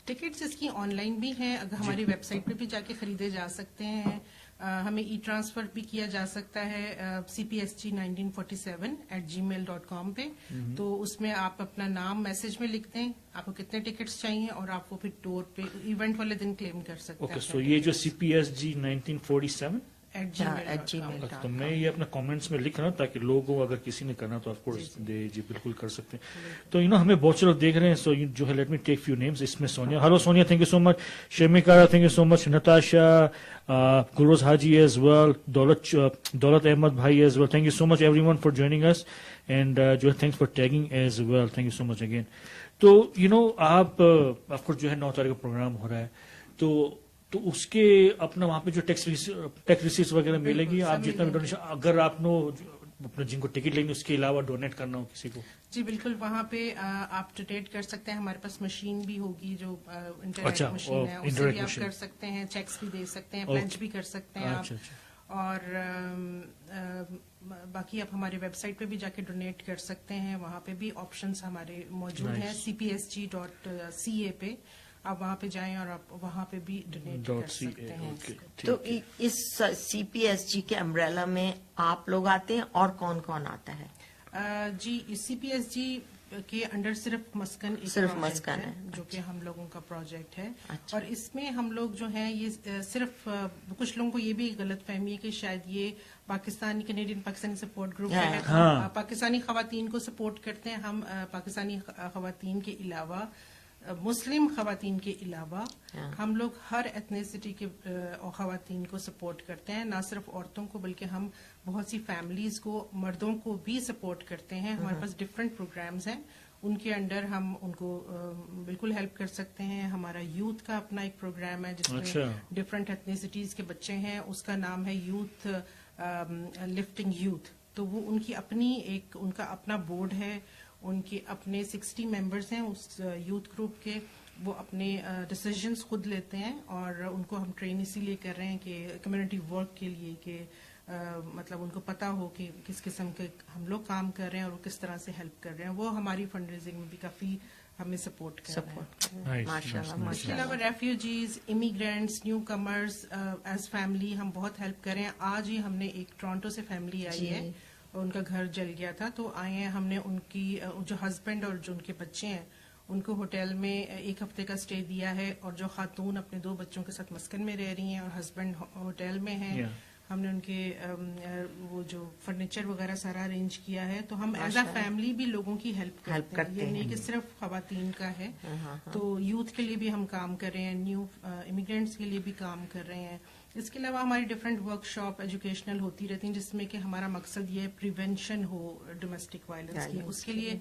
ٹکٹس اس کی آن لائن بھی ہیں، اگر ہماری ویب سائٹ پہ بھی جا کے خریدے جا سکتے ہیں. ہمیں ای ٹرانسفر بھی کیا جا سکتا ہے cpsg1947@gmail.com پہ. تو اس میں آپ اپنا نام میسج میں لکھ دیں، آپ کو کتنے ٹکٹس چاہیے، اور آپ کو پھر ٹور پہ ایونٹ والے دن کلیم کر سکتے ہیں. سو یہ جو cpsg1947 @gmail.com. تو میں یہ اپنا کامنٹس میں لکھ رہا ہوں تاکہ لوگوں اگر کسی نے کرنا تو آف کورس جی بالکل کر سکتے ہیں. تو ہمیں بہت سے لوگ دیکھ رہے ہیں. سو جو ہے let me take few names. اس میں Sonia, hello Sonia, thank you so much. Sharmika, thank you so much. Natasha, Gulroz Haji as well, Daulat Ahmed بھائی as well. Thank you so much everyone for joining us. And جو ہے thanks for tagging as well. Thank you so much again. تو آپ of course جو ہے 9 تاریخ کا programme ہو رہا ہے تو اس کے اپنا وہاں پہ جو ٹیکس ریسیپٹ وغیرہ ملے گی, آپ جتنا بھی ڈونیشن اگر آپ اپنا جن کو ٹکٹ لیں گے اس کے علاوہ ڈونیٹ کرنا ہو کسی کو؟ جی بالکل, وہاں پہ آپ ڈونیٹ کر سکتے ہیں. ہمارے پاس مشین بھی ہوگی جو انٹرنیٹ مشین ہے, اس سے بھی آپ کر سکتے ہیں, چیکس بھی دے سکتے ہیں, پلنج بھی کر سکتے ہیں آپ. اور باقی آپ ہماری ویب سائٹ پہ بھی جا کے ڈونیٹ کر سکتے ہیں, وہاں پہ بھی آپشنس ہمارے موجود ہیں. cpsg.ca پہ آپ وہاں پہ جائیں اور آپ وہاں پہ بھی ڈونیٹ کر سکتے ہیں. تو اس CPSG کے امبریلا میں آپ لوگ آتے ہیں اور کون کون آتا ہے؟ جی CPSG کے انڈر صرف مسکن ہے جو کہ ہم لوگوں کا پروجیکٹ ہے. اور اس میں ہم لوگ جو ہیں یہ صرف کچھ لوگوں کو یہ بھی غلط فہمی ہے کہ شاید یہ کینیڈین پاکستانی سپورٹ گروپ ہے, پاکستانی خواتین کو سپورٹ کرتے ہیں. ہم پاکستانی خواتین کے علاوہ, مسلم خواتین کے علاوہ ہم لوگ ہر ایتھنیسٹی کے خواتین کو سپورٹ کرتے ہیں, نہ صرف عورتوں کو بلکہ ہم بہت سی فیملیز کو, مردوں کو بھی سپورٹ کرتے ہیں. ہمارے پاس ڈفرینٹ پروگرامز ہیں, ان کے انڈر ہم ان کو بالکل ہیلپ کر سکتے ہیں. ہمارا یوتھ کا اپنا ایک پروگرام ہے جس میں ڈفرینٹ ایتھنیسٹیز کے بچے ہیں, اس کا نام ہے یوتھ لفٹنگ یوتھ. تو وہ ان کی اپنی ان کا اپنا بورڈ ہے, ان کے اپنے 60 ممبرس ہیں اس یوتھ گروپ کے. وہ اپنے ڈیسیژنز خود لیتے ہیں اور ان کو ہم ٹرین اسی لیے کر رہے ہیں کہ کمیونٹی ورک کے لیے, کہ مطلب ان کو پتا ہو کہ کس قسم کے ہم لوگ کام کر رہے ہیں اور وہ کس طرح سے ہیلپ کر رہے ہیں. وہ ہماری فنڈ ریزنگ میں بھی کافی ہمیں سپورٹ کر رہے ہیں. اس کے علاوہ refugees, immigrants, new comers as family ہم بہت ہیلپ کر رہے ہیں. آج ہی ہم نے ایک ٹورانٹو سے فیملی آئی ہے, ان کا گھر جل گیا تھا تو آئے ہیں. ہم نے ان کی جو ہسبینڈ اور جو ان کے بچے ہیں ان کو ہوٹل میں 1 ہفتے کا اسٹے دیا ہے, اور جو خاتون اپنے 2 بچوں کے ساتھ مسکن میں رہ رہی ہیں اور ہسبینڈ ہوٹل میں ہیں. ہم نے ان کے وہ جو فرنیچر وغیرہ سارا ارینج کیا ہے. تو ہم ایز اے فیملی بھی لوگوں کی ہیلپ کرتے ہیں, یہ نہیں کہ صرف خواتین کا ہے. تو یوتھ کے لیے بھی ہم کام کر رہے ہیں, نیو امیگرینٹس کے لیے بھی کام کر رہے ہیں. اس کے علاوہ ہماری ڈفرینٹ ورک شاپ ایجوکیشنل ہوتی رہتی ہیں جس میں کہ ہمارا مقصد یہ پریونشن ہو ڈومیسٹک وائلنس کی. اس کے لیے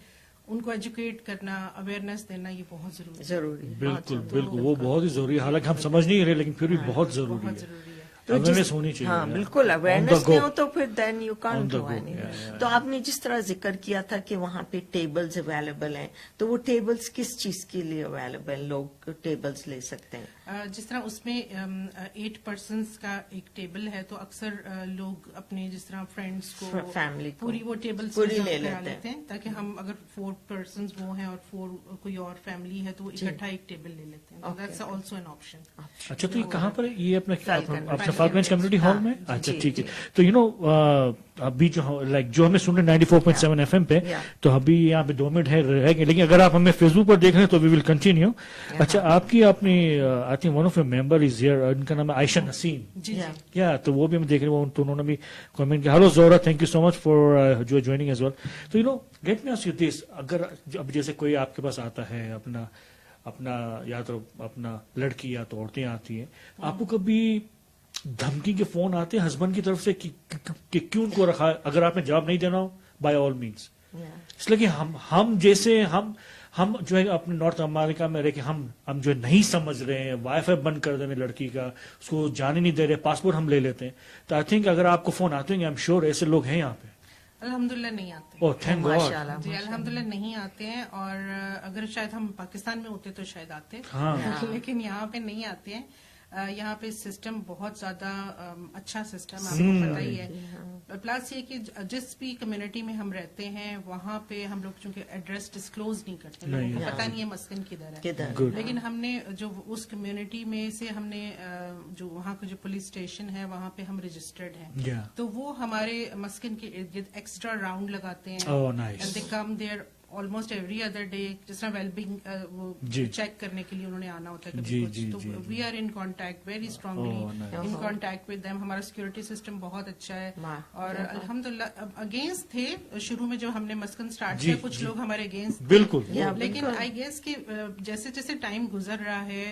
ان کو ایجوکیٹ کرنا, اویئرنیس دینا, یہ بہت ضروری ہے. بالکل بالکل, وہ بہت ہی ضروری ہے. حالانکہ ہم سمجھ نہیں رہے لیکن پھر بھی بہت ضروری ہے. اویئرنیس ہونی چاہیے. ہاں بالکل, اویئرنیس نہیں ہو تو پھر then you can't do any. تو آپ نے جس طرح ذکر کیا تھا کہ وہاں پہ ٹیبلز اویلیبل ہیں, تو وہ ٹیبلز کس چیز کے لیے اویلیبل, لوگ ٹیبلز لے سکتے ہیں؟ جس طرح اس میں 8 پرسنز کا ایک ٹیبل ہے تو اکثر لوگ اپنے جس طرح فرینڈس کو, فیملی پوری وہ ٹیبل لے لیتے ہیں, تاکہ ہم اگر 4 پرسنز وہ ہیں اور 4 کوئی اور فیملی ہے تو وہ اکٹھا ایک ٹیبل لے لیتے ہیں. That's also an option. اچھا, تو یہ کہاں پر ہے؟ یہ اپنا فالکنج کمیونٹی ہال میں. اچھا ٹھیک ہے. تو ابھی جو ہمیں سن رہے 94.7 FM پہ, تو ابھی یہاں پہ 2 منٹ ہے رہ گئے, لیکن اگر آپ ہمیں فیس بک پر دیکھ رہے ہیں تو وی ول کنٹینیو. اچھا, آپ کی اپنی I think one of your member is here, ان کا نام ہے عائشہ نسیم. کیا تو وہ بھی ہم دیکھ رہے ہیں, انہوں نے بھی کامنٹ کیا. Hello Zahra, thank you so much for جو جوائننگ ایز ویل. تو get me ask you this, اگر اب جیسے کوئی آپ کے پاس آتا ہے, اپنا یا تو اپنا لڑکی یا تو عورتیں آتی ہیں, آپ کو کبھی دھمکی کے فون آتے ہیں ہسبینڈ کی طرف سے کہ کیوں ان کو رکھا, اگر آپ نے جواب نہیں دینا ہو بائی آل مینس, اس لیے کہ ہم جیسے ہم جو ہے اپنے نارتھ امریکہ میں رہ کے ہم جو ہے نہیں سمجھ رہے ہیں, وائی فائی بند کر دیں لڑکی کا, اس کو جانے نہیں دے رہے, پاسپورٹ ہم لے لیتے ہیں. تو آئی تھنک اگر آپ کو فون آتے ہیں, آئی ایم شیور ایسے لوگ ہیں یہاں پہ. الحمدللہ نہیں آتے. اوہ تھینک گاڈ. جی الحمدللہ نہیں آتے ہیں, اور اگر شاید ہم پاکستان میں ہوتے تو شاید آتے, لیکن یہاں پہ نہیں آتے ہیں. یہاں پہ سسٹم بہت زیادہ اچھا سسٹم, آپ کو پتہ ہی ہے. پلس یہ کہ جس بھی کمیونٹی میں ہم رہتے ہیں وہاں پہ ہم لوگ چونکہ ایڈریس ڈسکلوز نہیں کرتے, لوگوں کو پتہ نہیں ہے مسکن کدھر ہے, لیکن ہم نے جو اس کمیونٹی میں سے ہم نے جو وہاں کا جو پولیس اسٹیشن ہے وہاں پہ ہم رجسٹرڈ ہیں, تو وہ ہمارے مسکن کے ارد گرد ایکسٹرا راؤنڈ لگاتے ہیں. And they come there almost every other day, جس طرح ویلبینگ وہ چیک کرنے کے لیے انہوں نے آنا ہوتا ہے کبھی کچھ, تو we are in contact very strongly in contact with them. ہمارا سیکورٹی سسٹم بہت اچھا ہے, اور الحمدللہ اگینسٹ تھے شروع میں جو ہم نے مسکن اسٹارٹ کیا, کچھ لوگ ہمارے اگینسٹ بالکل, لیکن آئی گیس کہ جیسے جیسے ٹائم گزر رہا ہے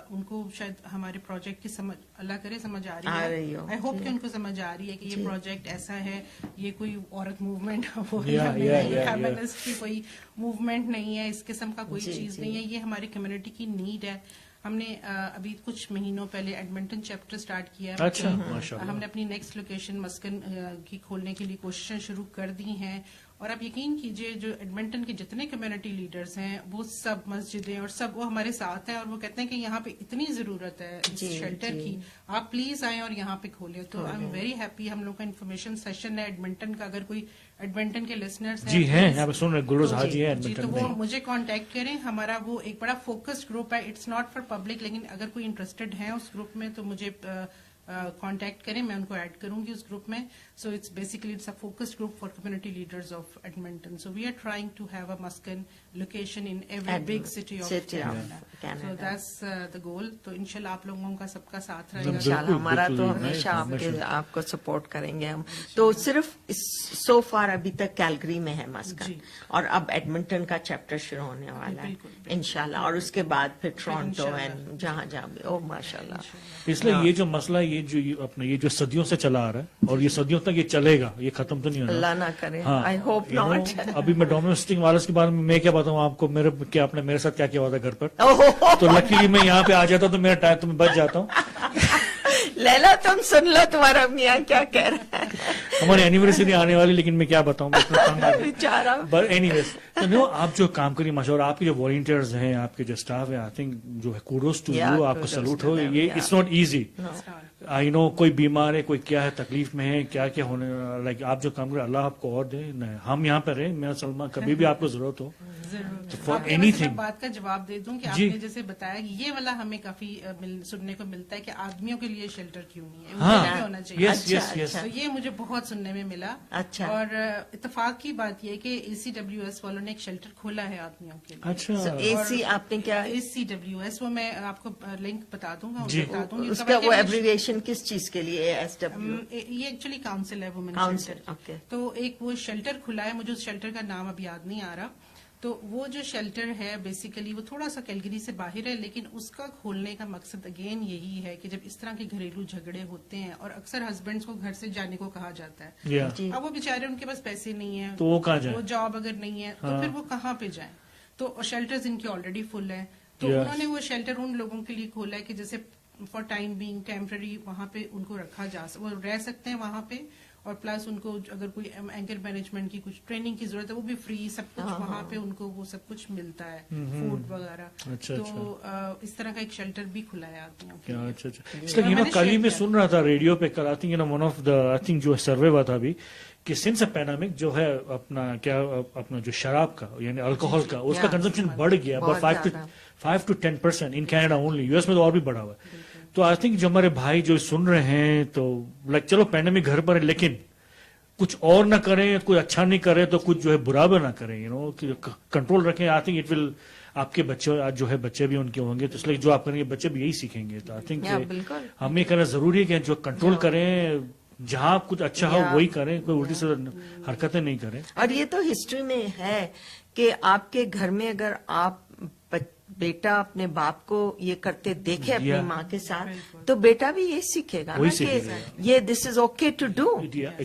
ان کو شاید ہمارے پروجیکٹ کی سمجھ, اللہ کرے سمجھ آ رہی ہے. آئی ہوپ کہ ان کو سمجھ آ رہی ہے کہ یہ پروجیکٹ ایسا ہے, یہ کوئی عورت موومنٹ فیمنسٹ کی کوئی کوئی موومنٹ نہیں ہے, اس قسم کا کوئی چیز نہیں ہے, یہ ہماری کمیونٹی کی نیڈ ہے. ہم نے ابھی کچھ مہینوں پہلے ایڈمنٹن چیپٹر سٹارٹ کیا ہے. اچھا, ماشاءاللہ. ہم نے اپنی نیکسٹ لوکیشن مسکن کی کھولنے کے لیے کوششیں شروع کر دی ہیں, اور آپ یقین کیجئے جو ایڈمنٹن کے جتنے کمیونٹی لیڈرز ہیں وہ سب مسجدیں اور سب وہ ہمارے ساتھ ہیں, اور وہ کہتے ہیں کہ یہاں پہ اتنی ضرورت ہے اس شیلٹر کی, آپ پلیز آئیں اور یہاں پہ کھولیں. تو آئی ایم ویری ہیپی. ہم لوگ کا انفارمیشن سیشن ہے ایڈمنٹن کا, اگر کوئی ایڈمنٹن کے لسنرز ہیں جی ہیں یہاں پہ سن رہے گلروز حاجی ہیں جی, تو وہ مجھے کانٹیکٹ کریں. ہمارا وہ ایک بڑا فوکسڈ گروپ ہے, اٹس ناٹ فار پبلک, لیکن اگر کوئی انٹرسٹڈ ہے اس گروپ میں تو مجھے کانٹیکٹ کریں, میں ان کو ایڈ کروں گی اس گروپ میں. So it's basically it's a focused group for community leaders of Edmonton. So we are trying to have a مسکن location in every big city of Canada. So that's the goal. تو انشاءاللہ آپ لوگوں کا سب کا ساتھ رہے گا. انشاءاللہ ہمارا تو ہمیشہ آپ کو سپورٹ کریں گے ہم. تو صرف سو فار ابھی تک کیلگری میں ہے مسکن, اور اب ایڈمنٹن کا چیپٹر شروع ہونے والا ہے انشاءاللہ, اور اس کے بعد پھر ٹورانٹو اینڈ جہاں جہاں بھی. او ماشاءاللہ. اس لیے یہ جو مسئلہ یہ جو صدیوں سے چلا آ رہا ہے اور یہ صدیوں تک یہ چلے گا, یہ ختم تو نہیں ہوگا, اللہ نہ کرے. I hope not. ابھی میں ڈومیسٹک وائلنس کے بارے میں کیا بتاؤں آپ کو, آپ نے میرے ساتھ کیا کیا ہوا تھا گھر پر, تو لکیلی میں یہاں پہ آ جاتا تو میرا ٹائم تو میں بچ جاتا ہوں. لیلا تم سن لو تمہارا میاں کیا کہہ رہا ہے. ہماری اینیورسری آنے والی, لیکن میں کیا بتاؤں بیچارہ. اینی ویز, آپ جو کام کریے ماشاءاللہ, آپ کے جو والنٹیئرز ہیں, آپ کے جو اسٹاف ہے, آئی تھنک جو ہے کوڈوز ٹو یو, آپ کو سلوٹ ہو. یہ اٹس ناٹ ایزی. آئی نو کوئی بیمار ہے, کوئی کیا ہے, تکلیف میں ہے, کیا کیا ہونے, لائک آپ جو کام کرے اللہ آپ کو اور دے. ہم یہاں پہ رہیں, میں سلمہ کبھی بھی آپ کو ضرورت ہو فار اینی تھنگ. بات کا جواب دے دوں کہ آپ نے جیسے بتایا کہ یہ والا ہمیں کافی سننے کو ملتا ہے کہ آدمیوں کے لیے شیلٹر کیوں نہیں ہے, وہ ہونا چاہیے. تو یہ مجھے بہت سننے میں ملا. اور اتفاق کی بات یہ کہ ACWS والوں نے ایک شیلٹر کھولا ہے آدمیوں کے لیے. اچھا, آپ نے کیا ACWS, وہ میں آپ کو لنک بتا دوں گا, بتا دوں گی. اس کا وہ ایبریویشن کس چیز کے لیے, ASW؟ یہ ایکچولی کاؤنسل ہے, وومن شیلٹر. تو ایک وہ شیلٹر کھلا ہے, مجھے اس شیلٹر کا نام اب یاد نہیں آ رہا. تو وہ جو شیلٹر ہے بیسیکلی وہ تھوڑا سا کیلگری سے باہر ہے, لیکن اس کا کھولنے کا مقصد اگین یہی ہے کہ جب اس طرح کے گھریلو جھگڑے ہوتے ہیں اور اکثر ہسبینڈز کو گھر سے جانے کو کہا جاتا ہے, اب وہ بیچارے ان کے پاس پیسے نہیں ہیں, تو وہ جاب اگر نہیں ہے تو پھر وہ کہاں پہ جائیں. تو شیلٹرز ان کی آلریڈی فل ہیں, تو انہوں نے وہ شیلٹر ان لوگوں کے لیے کھولا ہے کہ جیسے فار ٹائم بینگ ٹیمپرری وہاں پہ ان کو رکھا جا وہ رہ سکتے ہیں وہاں پہ, اور پلس ان کو اگر کوئی اینکر مینجمنٹ کی کچھ ٹریننگ کی ضرورت ہے وہ بھی فری, سب کچھ وہاں پہ ان کو وہ سب کچھ ملتا ہے, فوڈ وغیرہ. تو اس طرح کا ایک شیلٹر بھی کھلا ہے آدمیوں کے لیے. اچھا, کل ہی میں سن رہا تھا ریڈیو پہ, کل آئی think one of the I think جو سروے ہوا تھا ابھی کہ سنس اے پینڈیمک جو ہے اپنا جو شراب کا یعنی الکوہول کا اس کا کنزمپشن بڑھ گیا, about 5 to 10% in Canada only, US میں تو اور بھی بڑھا ہوا ہے. تو آئی تھنک جو ہمارے بھائی جو سن رہے ہیں تو لائک چلو پینڈیمک گھر پر ہے, لیکن کچھ اور نہ کریں, کوئی اچھا نہیں کرے تو کچھ جو ہے برا بھی نہ کریں, کنٹرول رکھیں. آئی تھنک اٹ ول, آپ کے بچے جو ہے بچے بھی ان کے ہوں گے, تو اس لیے جو آپ کریں گے بچے بھی یہی سیکھیں گے. تو آئی تھنک ہمیں کرنا ضروری ہے کہ جو کنٹرول کریں, جہاں کچھ اچھا ہو وہی کریں, کوئی الٹی سے حرکتیں نہیں کریں. اور یہ تو ہسٹری میں ہے کہ آپ کے گھر میں اگر آپ بیٹا اپنے باپ کو یہ کرتے دیکھے اپنی ماں کے ساتھ, تو بیٹا بھی یہ سیکھے گا نا کہ یہ this is okay to do,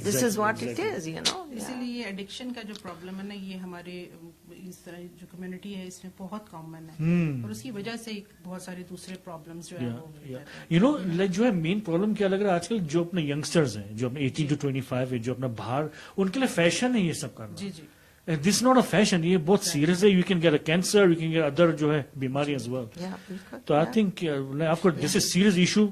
this is what it is, you know. اسی لیے ایڈکشن کا جو پرابلم ہے نا, یہ ہمارے اس طرح جو کمیونٹی ہے اس میں بہت کامن ہے, اور اس کی وجہ سے بہت سارے دوسرے پرابلمس جو ہے یو نو لائک جو ہے مین پرابلم کیا لگ رہا ہے آج کل, جو اپنے ینگسٹرز ہیں جو اپنے 18 to 25 ہے, جو اپنا باہر, ان کے لیے فیشن ہے یہ سب کرنا. جی جی, دس ناٹ اے فیشن, یہ بہت سیریس ہے. You can get a cancer, you can get other جو ہے بیماری ایز ویل. تو آئی تھنک آپ کو this is serious issue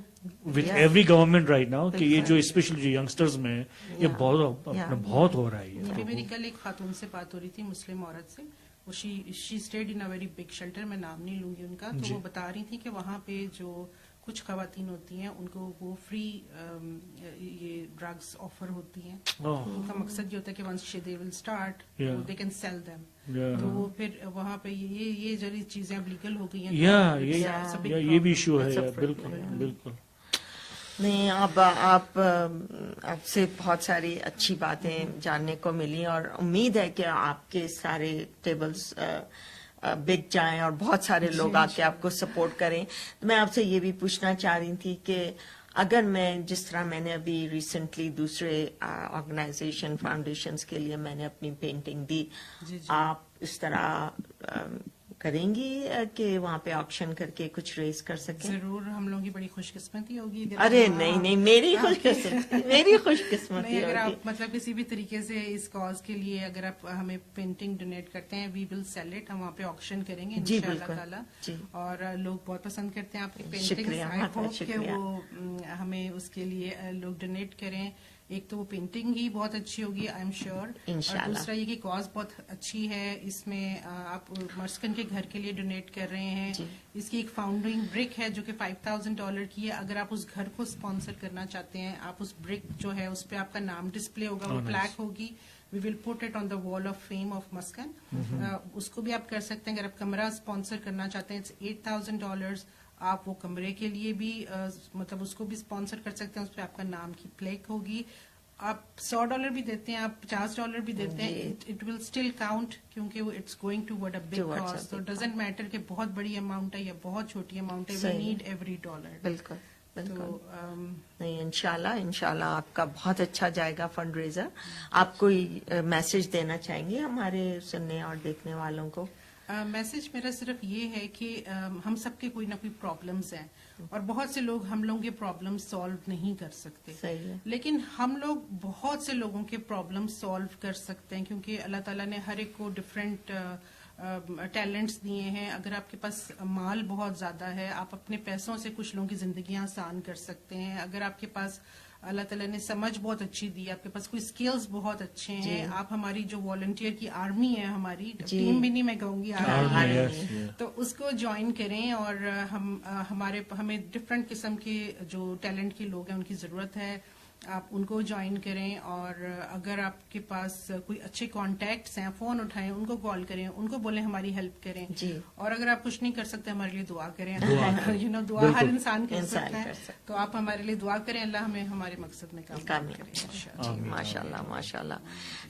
with every government right now, کہ یہ جو اسپیشلی جو ینگسٹرز میں یہ بہت ہو رہا ہے. ابھی میری کل ایک خاتون سے بات ہو رہی تھی, مسلم عورت سے, she stayed in a very big shelter, میں نام نہیں لوں گی ان کا. تو وہ بتا رہی تھی کہ وہاں پہ جو کچھ خواتین ہوتی ہیں ان کو وہ فری یہ ڈرگس آفر ہوتی ہیں. ان کا مقصد یہ ہوتا ہے کہ once they will start they can sell them. تو وہ پھر وہاں پہ یہ ذریعے چیزیں اب لیگل ہو گئی ہیں. یہ بھی ایشو ہے. بالکل بالکل. نہیں, آپ سے بہت ساری اچھی باتیں جاننے کو ملی, اور امید ہے کہ آپ کے سارے ٹیبلز بک جائیں اور بہت سارے لوگ آ کے آپ کو سپورٹ کریں. تو میں آپ سے یہ بھی پوچھنا چاہ رہی تھی کہ اگر میں جس طرح میں نے ابھی ریسنٹلی دوسرے آرگنائزیشن فاؤنڈیشنز کے لیے میں نے اپنی پینٹنگ دی, آپ اس طرح کریں گی کہ وہاں پہ آکشن کر کے کچھ ریز کر سکیں؟ ضرور, ہم لوگوں کی بڑی خوش قسمتی ہوگی. ارے نہیں, میری خوش قسمتی اگر آپ مطلب کسی بھی طریقے سے اس کاز کے لیے اگر آپ ہمیں پینٹنگ ڈونیٹ کرتے ہیں, وی ول سیل اٹ, ہم وہاں پہ آکشن کریں گے انشاءاللہ تعالی. اور لوگ بہت پسند کرتے ہیں آپ کی پینٹنگ, آئی ہوپ کہ وہ ہمیں اس کے لیے لوگ ڈونیٹ کریں. ایک تو وہ پینٹنگ ہی بہت اچھی ہوگی آئی ایم شیور, اور دوسرا یہ کہ کاز بہت اچھی ہے. اس میں آپ مسکن کے گھر کے لیے ڈونیٹ کر رہے ہیں. اس کی ایک فاؤنڈنگ برک ہے جو کہ $5,000 کی ہے. اگر آپ اس گھر کو اسپانسر کرنا چاہتے ہیں, آپ اس برک جو ہے اس پہ آپ کا نام ڈسپلے ہوگا, وہ پلیک ہوگی, وی ول پٹ اٹ آن دا وال آف فیم آف مسکن. اس کو بھی آپ کر سکتے ہیں. اگر آپ کمرہ اسپانسر کرنا چاہتے ہیں, اٹس $8,000. آپ وہ کمرے کے لیے بھی مطلب اس کو بھی اسپانسر کر سکتے ہیں, اس پہ آپ کا نام کی پلیک ہوگی. آپ $100 بھی دیتے ہیں, آپ $50 بھی دیتے ہیں, اٹ ول اسٹل کاؤنٹ, کیونکہ وہ it's going towards a big cause. تو ڈزنٹ میٹر کہ بہت بڑی اماؤنٹ ہے یا بہت چھوٹی اماؤنٹ ہے, وی نیڈ ایوری ڈالر. بالکل نہیں, انشاءاللہ آپ کا بہت اچھا جائے گا فنڈ ریزر. آپ کوئی میسج دینا چاہیں گے ہمارے سننے اور دیکھنے والوں کو؟ میسج میرا صرف یہ ہے کہ ہم سب کے کوئی نہ کوئی پرابلمز ہیں, اور بہت سے لوگ ہم لوگوں کے پرابلم سالو نہیں کر سکتے, لیکن ہم لوگ بہت سے لوگوں کے پرابلم سالو کر سکتے ہیں, کیونکہ اللہ تعالیٰ نے ہر ایک کو ڈفرینٹ ٹیلنٹس دیے ہیں. اگر آپ کے پاس مال بہت زیادہ ہے, آپ اپنے پیسوں سے کچھ لوگوں کی زندگیاں آسان کر سکتے ہیں. اگر آپ کے پاس اللہ تعالیٰ نے سمجھ بہت اچھی دی, آپ کے پاس کوئی سکلز بہت اچھے ہیں, آپ ہماری جو والنٹیئر کی آرمی ہے, ہماری ٹیم بھی نہیں میں کہوں گی آرمی, تو اس کو جوائن کریں. اور ہمیں ڈفرینٹ قسم کے جو ٹیلنٹ کے لوگ ہیں ان کی ضرورت ہے, آپ ان کو جوائن کریں. اور اگر آپ کے پاس کوئی اچھے کانٹیکٹس ہیں, فون اٹھائیں, ان کو کال کریں, ان کو بولیں ہماری ہیلپ کریں. اور اگر آپ کچھ نہیں کر سکتے, ہمارے لیے دعا کریں. دعا ہر انسان کر سکتا ہے, تو آپ ہمارے لیے دعا کریں, اللہ ہمیں ہمارے مقصد میں کامیاب کرے. ماشاء اللہ.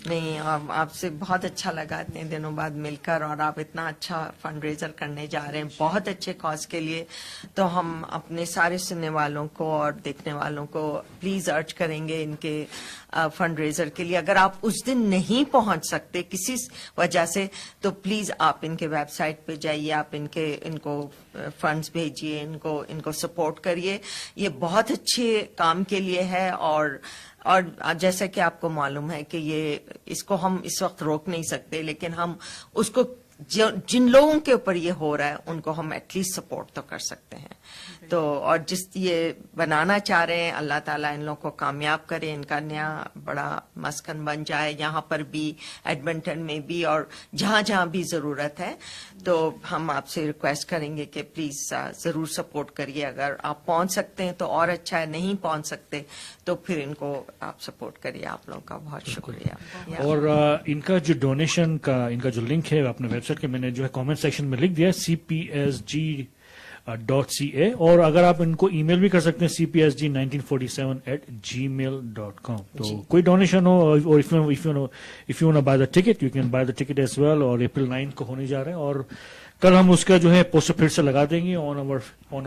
نہیں, آپ سے بہت اچھا لگا اتنے دنوں بعد مل کر, اور آپ اتنا اچھا فنڈ ریزر کرنے جا رہے ہیں بہت اچھے کاز کے لیے. تو ہم اپنے سارے سننے والوں کو اور دیکھنے والوں کو پلیز ارج کریں گے ان کے فنڈ ریزر کے لیے. اگر آپ اس دن نہیں پہنچ سکتے کسی وجہ سے, تو پلیز آپ ان کے ویب سائٹ پہ جائیے, آپ ان کو فنڈز بھیجیے, ان کو سپورٹ کریے. یہ بہت اچھے کام کے لیے ہے. اور جیسا کہ آپ کو معلوم ہے کہ اس کو ہم اس وقت روک نہیں سکتے, لیکن ہم اس کو جن لوگوں کے اوپر یہ ہو رہا ہے ان کو ہم ایٹ لیسٹ سپورٹ تو کر سکتے ہیں. تو اور جس یہ بنانا چاہ رہے ہیں, اللہ تعالیٰ ان لوگوں کو کامیاب کرے, ان کا نیا بڑا مسکن بن جائے, یہاں پر بھی, ایڈمنٹن میں بھی, اور جہاں جہاں بھی ضرورت ہے. تو ہم آپ سے ریکویسٹ کریں گے کہ پلیز ضرور سپورٹ کریے. اگر آپ پہنچ سکتے ہیں تو اور اچھا ہے, نہیں پہنچ سکتے تو پھر ان کو آپ سپورٹ کریے. آپ لوگوں کا بہت شکریہ. اور ان کا جو ڈونیشن کا ان کا جو لنک ہے اپنے ویب سائٹ کے, میں نے جو ہے کامنٹ سیکشن میں لکھ دیا, cpsg.ca. اور اگر آپ ان کو ای میل بھی کر سکتے ہیں, cpsg1947@gmail.com. تو کوئی ڈونیشن ہو, اور if you want to buy the ticket, you can buy the ticket as well. اور April 9 کو ہونے جا رہے ہیں, اور کل ہم اس کا جو ہے پوسٹر پھر سے لگا دیں گے on our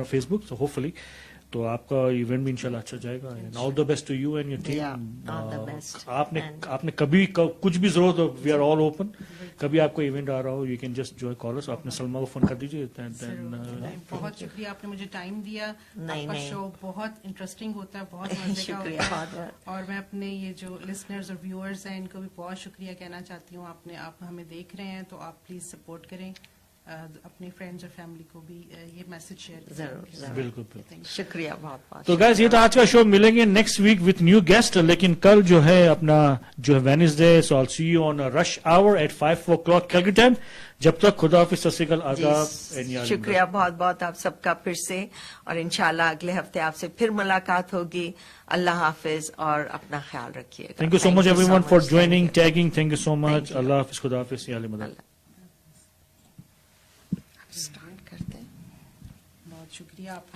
Facebook. So hopefully تو آپ کا ایونٹ بھی انشاءاللہ اچھا جائے گا. All the best to you and your team. آپ نے کبھی کچھ بھی ضرورت ہو, وی آر آل اوپن. کبھی آپ کو ایونٹ آ رہا ہو, یو کین جسٹ جو ہے کال اس. آپ نے سلما کو فون کر دیجیے. بہت شکریہ, آپ نے مجھے ٹائم دیا. آپ کا شو بہت انٹرسٹنگ ہوتا ہے, بہت مزے کا ہوتا ہے. اور میں اپنے یہ جو لسنرز اور ویورز ہیں ان کو بھی بہت شکریہ کہنا چاہتی ہوں. آپ ہمیں دیکھ رہے ہیں تو آپ پلیز سپورٹ کریں, اپنے فرینڈز اور فیملی کو بھی یہ میسج شیئر کریں. بالکل شکریہ بہت بہت. تو گائز یہ تھا آج کا شو. ملیں گے next week with new guest, لیکن کل جو ہے اپنا جو ہے Wednesday, so all see you on rush hour at 5 o'clock Calgary time. جب تک خدا حافظ, ست شری اکال, آداب. شکریہ بہت بہت آپ سب کا پھر سے, اور انشاءاللہ اگلے ہفتے آپ سے پھر ملاقات ہوگی. اللہ حافظ اور اپنا خیال رکھیے. Thank you so much everyone for joining, tagging. Thank you so much. اللہ حافظ, خدا حافظ. اسٹارٹ کرتے ہیں. بہت شکریہ آپ.